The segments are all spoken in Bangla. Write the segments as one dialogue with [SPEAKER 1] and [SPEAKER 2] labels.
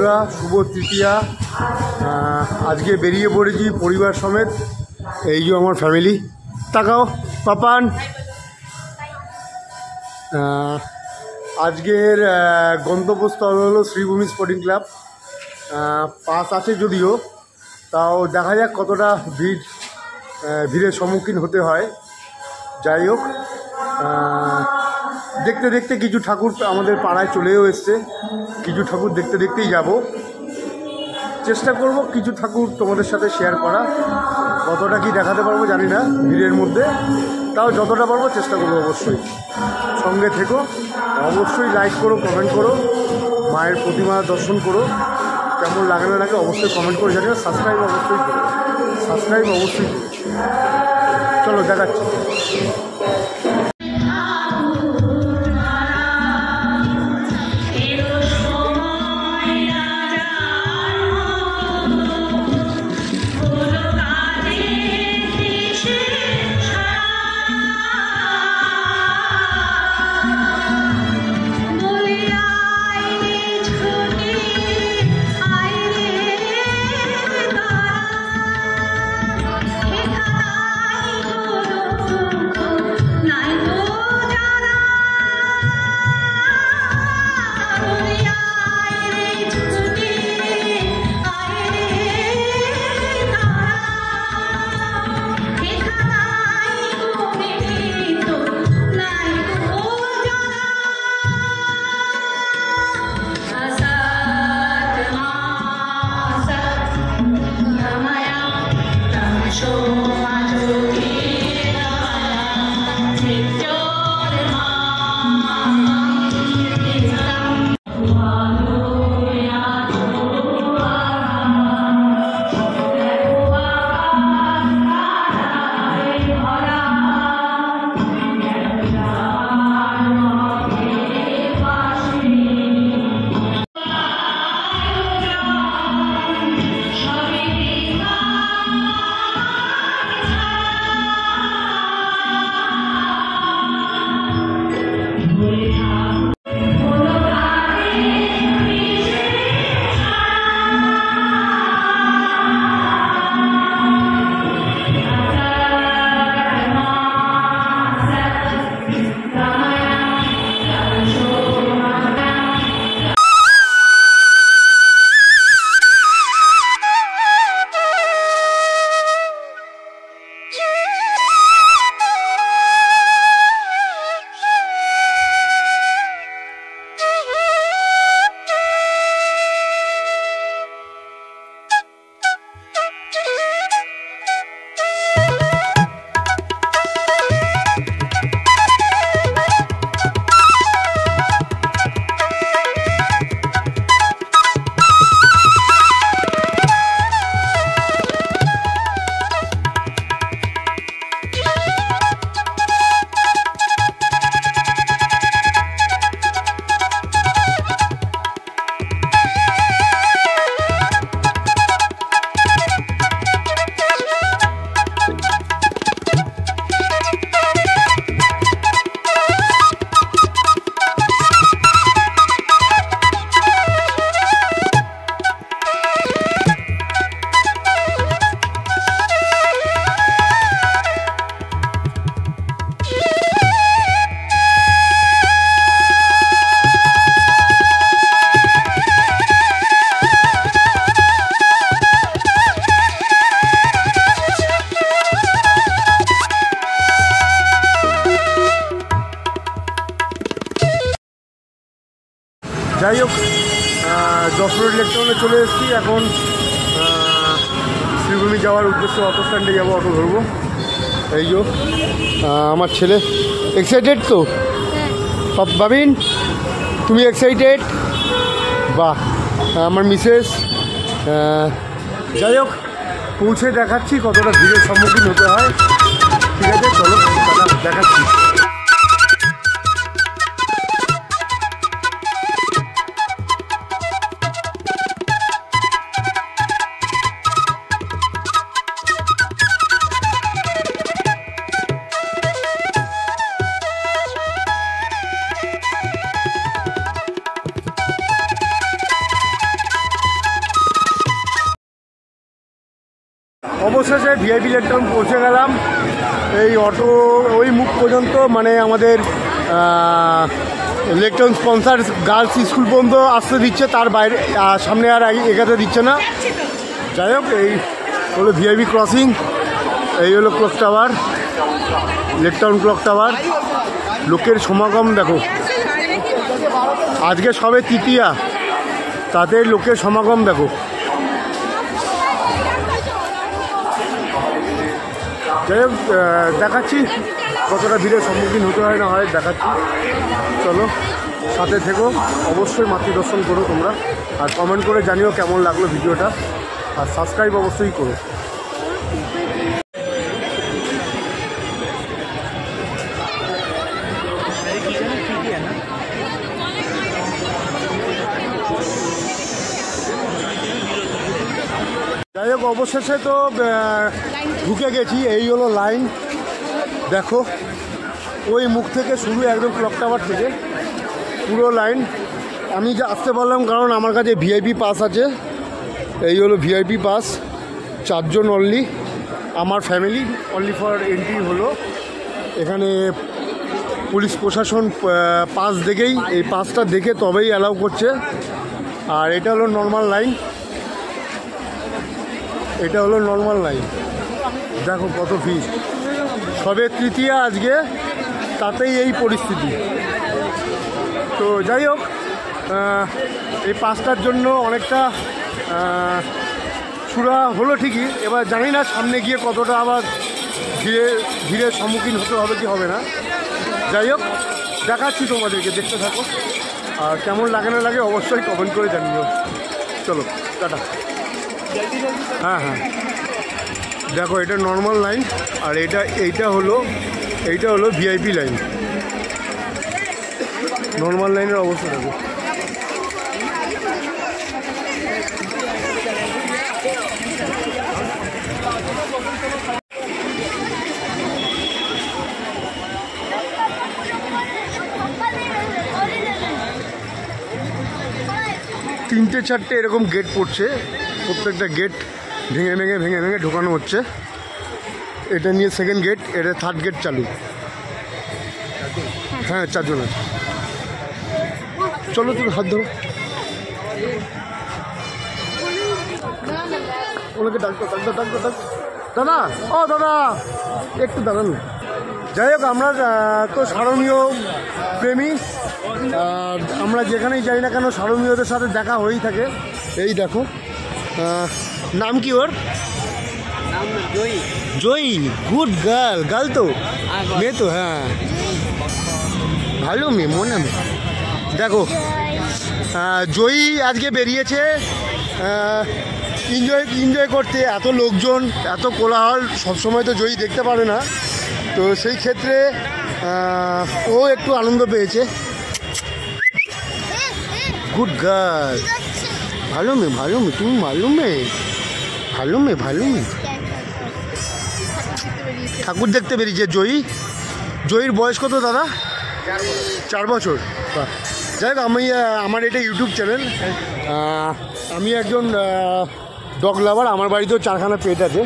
[SPEAKER 1] বন্ধুরা, শুভ তৃতীয়া। আজকে বেরিয়ে পড়েছি পরিবার সমেত। এই যে আমার ফ্যামিলি, তাকাও পাপান। আজকের গন্তব্যস্থল হলো শ্রীভূমি স্পোর্টিং ক্লাব। পাস আছে যদিও, তাও দেখা যাক কতটা ভিড়ের সম্মুখীন হতে হয়। যাই হোক, দেখতে দেখতে কিছু ঠাকুর আমাদের পাড়ায় চলেও এসছে। কিছু ঠাকুর দেখতে দেখতেই যাব। চেষ্টা করব কিছু ঠাকুর তোমাদের সাথে শেয়ার করা। কতটা কি দেখাতে পারবো জানি না ভিড়ের মধ্যে, তাও যতটা পারবো চেষ্টা করবো। অবশ্যই সঙ্গে থেকো, অবশ্যই লাইক করো, কমেন্ট করো, মায়ের প্রতিমা দর্শন করো। কেমন লাগে না লাগে অবশ্যই কমেন্ট করে জানিও। সাবস্ক্রাইব অবশ্যই করো, সাবস্ক্রাইব অবশ্যই করো। চলো দেখাচ্ছি। যাই হোক, যশোর ইলেকট্রনে চলে এসেছি। এখন শ্রীভূমি যাওয়ার উদ্দেশ্যে অটো স্ট্যান্ডে যাবো, অটো ধরবো। এই যে আমার ছেলে এক্সাইটেড তো। বাবিন, তুমি এক্সাইটেড? বাহ, আমার মিসেস। যাই হোক, পৌঁছে দেখাচ্ছি কতটা ভিড়ের সম্মুখীন হতে হয়। ঠিক আছে, চলো দেখাচ্ছি। অবশেষে ভিআইপি লেক টাউন পৌঁছে গেলাম। এই অটো ওই মুখ পর্যন্ত, মানে আমাদের lake town sponsor girls school পর্যন্ত আসতে দিচ্ছে, তার বাইরে সামনে আর এগাতে দিচ্ছে না। যাই হোক, এই হলো ভিআইপি ক্রসিং, এই হলো clock tower, lake town clock tower. লোকের সমাগম দেখো, আজকে সবে তৃতীয়া, তাতে লোকের সমাগম দেখো। যাই হোক, দেখাচ্ছি কতটা ভিড়ের সম্মুখীন হতে হয় না হয়, দেখাচ্ছি। চলো সাথে থেকো, অবশ্যই মাতৃদর্শন করো তোমরা, আর কমেন্ট করে জানিও কেমন লাগলো ভিডিওটা, আর সাবস্ক্রাইব অবশ্যই করো। যাই হোক, অবশেষে তো ঢুকে গেছি। এই হলো লাইন, দেখো ওই মুখ থেকে শুরু, একদম ক্লক টাওয়ার থেকে পুরো লাইন। আমি যে আসতে পারলাম কারণ আমার কাছে ভিআইপি পাস আছে। এই হলো ভিআইপি পাস, 4 জন অনলি, আমার ফ্যামিলি অনলি ফর এন্ট্রি হলো। এখানে পুলিশ প্রশাসন পাস দেখেই, এই পাসটা দেখে তবেই অ্যালাউ করছে। আর এটা হলো নর্মাল লাইন, এটা হলো নর্মাল লাইন। দেখো কত ভিড়, সবে তৃতীয়া আজকে, তাতেই এই পরিস্থিতি। তো যাই হোক, এই পাসটার জন্য অনেকটা সুরা হলো ঠিকই। এবার জানি না সামনে গিয়ে কতটা আবার ভিড়ের সম্মুখীন হতে হবে কি হবে না। যাই হোক, দেখাচ্ছি তোমাদেরকে, দেখতে থাকো, আর কেমন লাগে না লাগে অবশ্যই কমেন্ট করে জানিও। চলো টাটা। হ্যাঁ হ্যাঁ, দেখো এটা নর্মাল লাইন, আর এইটা হলো ভিআইপি লাইন। নর্মাল লাইনের অবস্থা দেখো। তিনটে চারটে এরকম গেট পড়ছে, প্রত্যেকটা গেট ভেঙে ভেঙে ঢোকানো হচ্ছে। এটা নিয়ে সেকেন্ড গেট, এটা থার্ড গেট চালু। হ্যাঁ 4 জন আছে। চলো তুমি হাত ধরো, ওনাকে ডাকতো দাদা, ও দাদা একটু দাঁড়ান। যাই হোক, আমরা তো সারমীয় প্রেমী, আর আমরা যেখানেই যাই না কেন সারমীয়দের সাথে দেখা হয়েই থাকে। এই দেখো, নাম কি ওর? জয়ী। গুড গার্ল তো, মেয়ে তো, হ্যাঁ ভালো মেয়ে, মনে মেয়ে। দেখো জয়ী আজকে বেরিয়েছে এনজয় করতে। এত লোকজন, এত কোলাহল সবসময় তো জয়ী দেখতে পারে না, তো সেই ক্ষেত্রে ও একটু আনন্দ পেয়েছে। গুড গার্ল, ভালো মেয়ে, তুমি ভালো মেয়ে। ঠাকুর দেখতে বেরিয়েছে জয়ীর বয়স কত দাদা? 4 বছর। যাই হোক, আমার এটা ইউটিউব চ্যানেল, আমি একজন ডগ লাভার। আমার বাড়িতেও 4খানা পেট আছে,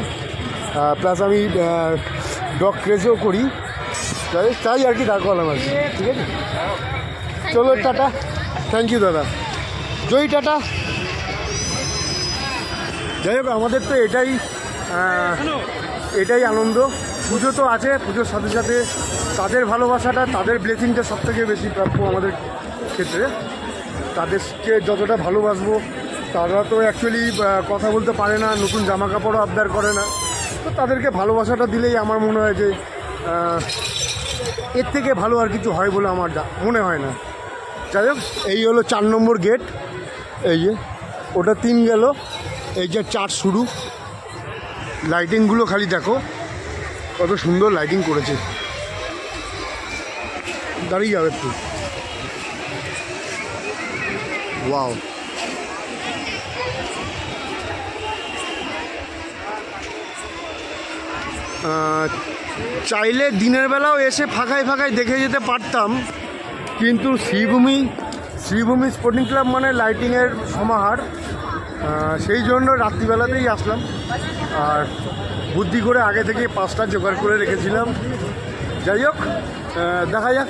[SPEAKER 1] প্লাস আমি ডগ ক্রেজও করি, তাই আর কি দাঁড় করলাম আর কি। ঠিক আছে, চলো টাটা। থ্যাংক ইউ দাদা। জয়ী টাটা। যাই হোক, আমাদের তো এটাই আনন্দ। পুজো তো আছে, পুজোর সাথে সাথে তাদের ভালোবাসাটা, তাদের ব্লেসিংটা সবথেকে বেশি প্রাপ্য আমাদের ক্ষেত্রে। তাদেরকে যতটা ভালোবাসবো, তারা তো অ্যাকচুয়ালি কথা বলতে পারে না, নতুন জামা কাপড়ও আবদার করে না, তো তাদেরকে ভালোবাসাটা দিলেই আমার মনে হয় যে এর থেকে ভালো আর কিছু হয় বলে আমার মনে হয় না। যাই হোক, এই হলো 4 নম্বর গেট, এই যে ওটা 3 গেল, এই যে 4 শুরু। লাইটিংগুলো খালি দেখো কত সুন্দর লাইটিং করেছে। দাঁড়িয়ে যাবে একটু, ওয়াও। চাইলে দিনের বেলাও এসে ফাঁকায় দেখে যেতে পারতাম, কিন্তু শ্রীভূমি স্পোর্টিং ক্লাব মানে লাইটিংয়ের সমাহার, সেই জন্য রাত্রিবেলাতেই আসলাম। আর বুদ্ধি করে আগে থেকে 5টা জোগাড় করে রেখেছিলাম। যাই হোক, দেখা যাক।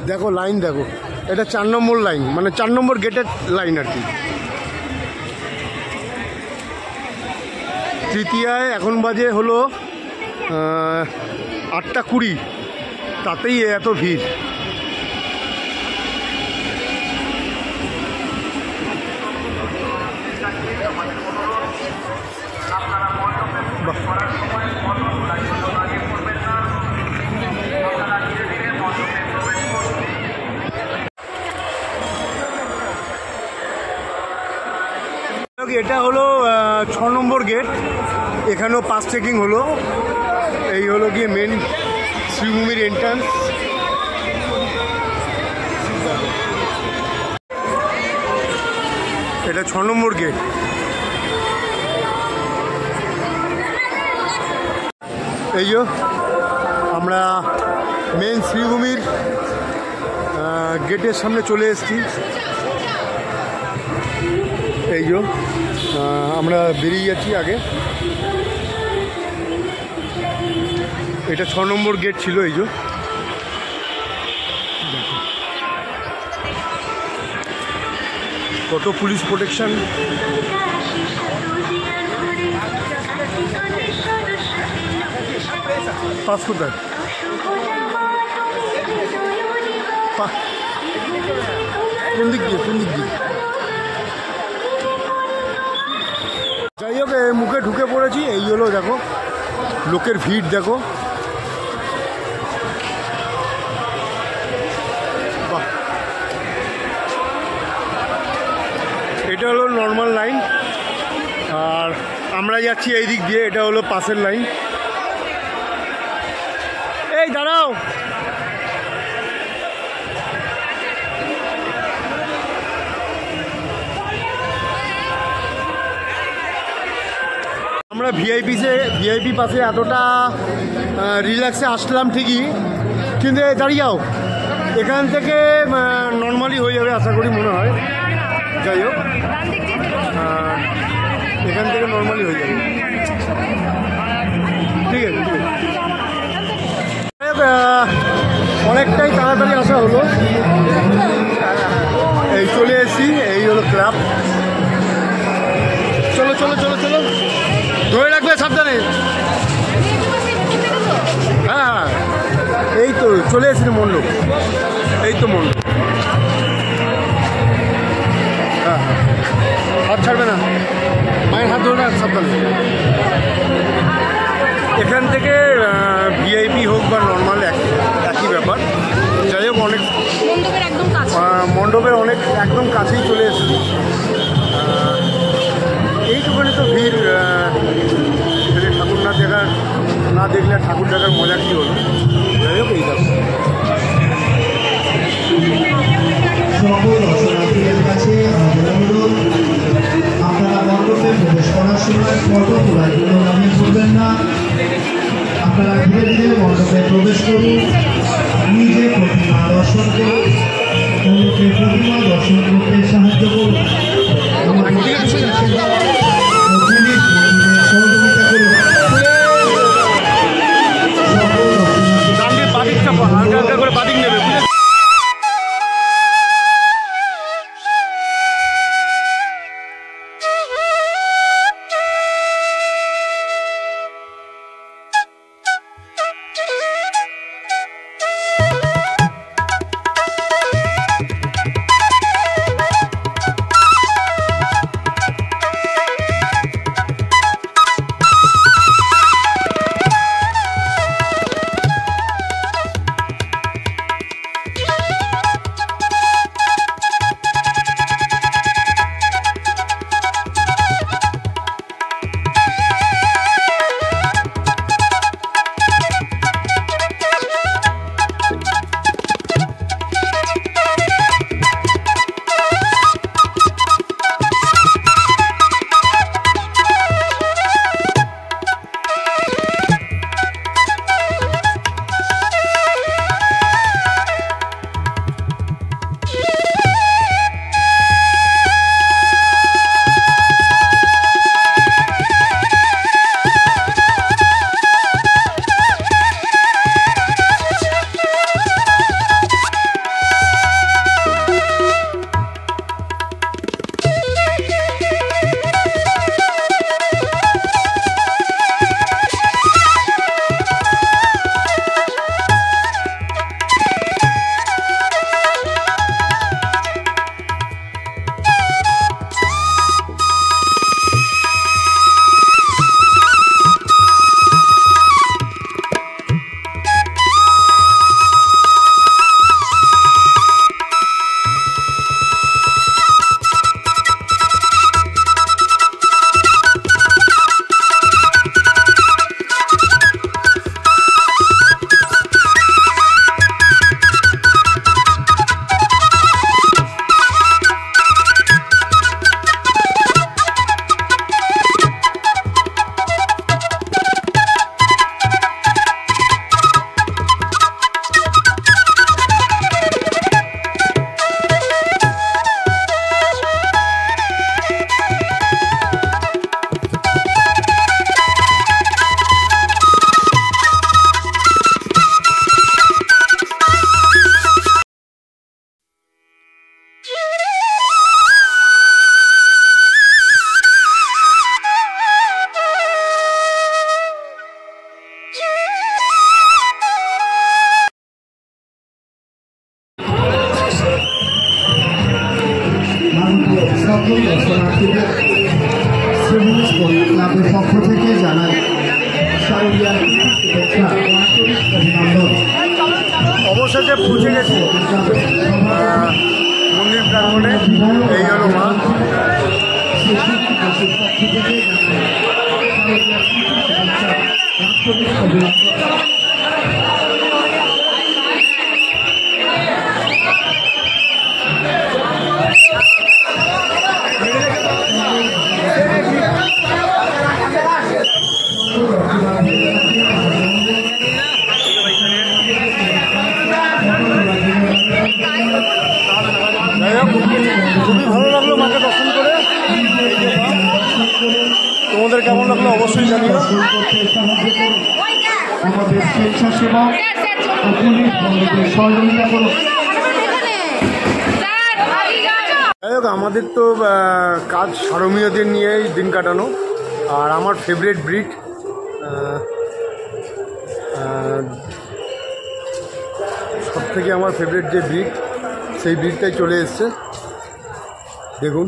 [SPEAKER 1] দেখো লাইন দেখো, এটা 4 নম্বর লাইন, মানে 4 নম্বর গেটের লাইন আর কি। তৃতীয়ায় এখন বাজে হলো 8টা 20, তাতেই এত ভিড়। এটা হলো 6 নম্বর গেট, এখানেও পাস চেকিং হলো। এই হলো গিয়ে মেন শ্রীভূমির এন্ট্রান্স। এটা 6 নম্বর গেট। এই যে আমরা মেন শ্রীভূমির গেটের সামনে চলে এসেছি। এই যে আমরা বেরিয়ে যাচ্ছি আগে। এটা 6 নম্বর গেট ছিল। এই যে কত পুলিশ প্রোটেকশন। পাস কোথায়? কোন দিক দিয়ে? যাই হোক, মুখে ঢুকে পড়েছি। এই হলো দেখো লোকের ভিড় দেখো। বাহ, এটা হলো নর্মাল লাইন, আর আমরা যাচ্ছি এই দিক দিয়ে। এটা হলো পাশের লাইন। এই দাঁড়াও, আমরা ভিআইপি পাশে এতটা রিল্যাক্সে আসলাম ঠিকই, কিন্তু দাঁড়িয়ে যাও, এখান থেকে নর্মালি হয়ে যাবে আশা করি, মনে হয়। যাই হোক, এখান থেকে নর্মালি হয়ে যাবে। ঠিক আছে, অনেকটাই তাড়াতাড়ি আসা হলো। এই চলে এসেছি, এই হলো ক্লাব। চলো চলো চলো চলো, ধরে রাখবে সাবধানে। হ্যাঁ, এই তো চলে এসেছি মণ্ডপ। এই তো মণ্ডপ। হ্যাঁ, হাত ছাড়বে না, মায়ের হাত ধরে রাখ সাবধানে। এখান থেকে ভিআইপি হোক বা নর্মাল একই ব্যাপার। যাই হোক, অনেক মণ্ডপের অনেক একদম কাছেই চলে এসেছি। এইটুখানি তো ভিড়, ঠাকুর না দেখলে ঠাকুর দেখার মজা কী হলো। যাই হোক, এই দেখো
[SPEAKER 2] সকল দর্শনার্থীদের কাছে অনুরোধ, আপনারা মণ্ডপে প্রবেশ করার সময় ফটো তোলার জন্য দাবি করবেন না। আপনারা ধীরে ধীরে মণ্ডপে প্রবেশ করুন, নিজে প্রতিমা দর্শন করুন, অন্যকে প্রতিমা দর্শন করতে সাহায্য করুন, সহযোগিতা করুন।
[SPEAKER 1] হালকা করে বাদিক নেবে। অবশেষে পৌঁছে গেছি মন্দির প্রাঙ্গণে। এই হলো মা। খুবই ভালো লাগলো মাকে দর্শন করে। তোমাদের কেমন লাগলো অবশ্যই জানিও।
[SPEAKER 2] আমাদের স্বেচ্ছাসেবক সহযোগিতা করুন।
[SPEAKER 1] যাই হোক, আমাদের তো কাজ সারমীয়দের নিয়েই দিন কাটানো। আর আমার ফেভারিট ব্রিড সব থেকে আমার ফেভারিট যে ব্রিড, সেই ব্রিডটাই চলে এসছে। দেখুন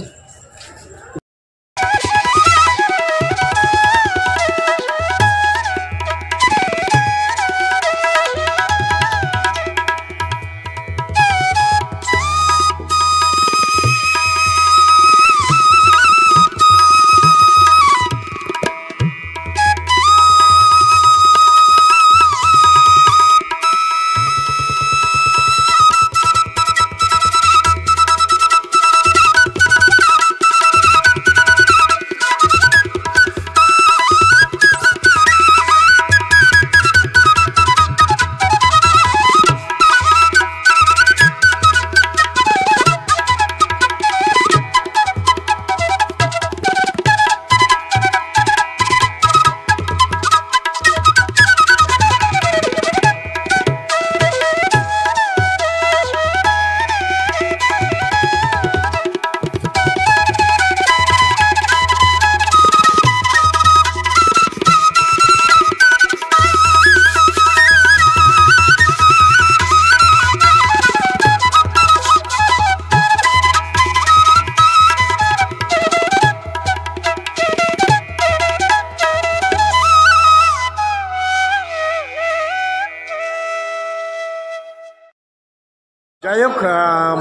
[SPEAKER 1] যাই হোক,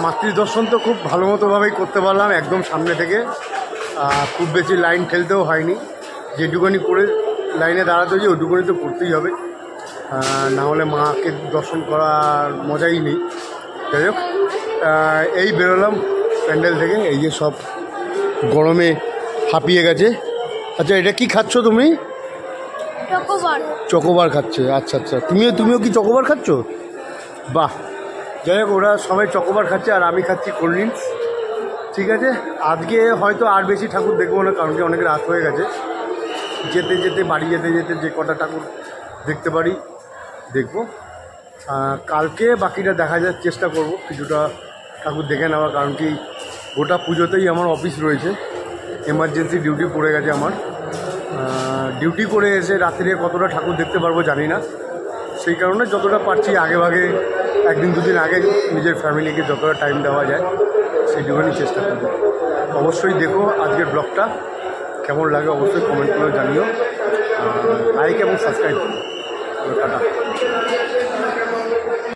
[SPEAKER 1] মাতৃদর্শন তো খুব ভালো মতোভাবেই করতে পারলাম একদম সামনে থেকে। খুব বেশি লাইন ঠেলতেও হয়নি। যেটুকুনি করে লাইনে দাঁড়াতে হয়েছে ওইটুকুনি তো করতেই হবে, না হলে মাকে দর্শন করার মজাই নেই। যাই হোক, এই বেরোলাম প্যান্ডেল থেকে। এই যে সব গরমে হাঁপিয়ে গেছে। আচ্ছা, এটা কি খাচ্ছ তুমি? চকোবার খাচ্ছে। আচ্ছা আচ্ছা, তুমিও কি চকোবার খাচ্ছ? বাহ। যাই হোক, ওরা সবাই চকোবার খাচ্ছে আর আমি খাচ্ছি কোল্ড ড্রিঙ্কস। ঠিক আছে, আজকে হয়তো আর বেশি ঠাকুর দেখবো না, কারণ কি অনেক রাত হয়ে গেছে। যেতে যেতে বাড়ি যেতে যেতে যে কটা ঠাকুর দেখতে পারি দেখবো। কালকে বাকিটা দেখা যাওয়ার চেষ্টা করব, কিছুটা ঠাকুর দেখে নেওয়া। কারণ কি গোটা পুজোতেই আমার অফিস রয়েছে, এমার্জেন্সি ডিউটি পড়ে গেছে আমার। ডিউটি করে এসে রাত্রে কতটা ঠাকুর দেখতে পারবো জানি না। সেই কারণে যতটা পারছি আগেভাগে একদিন দুদিন আগে নিজের ফ্যামিলিকে যতটা টাইম দেওয়া যায় সেইটুকুনি চেষ্টা করব। অবশ্যই দেখো আজকের ব্লগটা কেমন লাগে, অবশ্যই কমেন্ট করে জানিও। লাইক এবং সাবস্ক্রাইব করো। টাটা।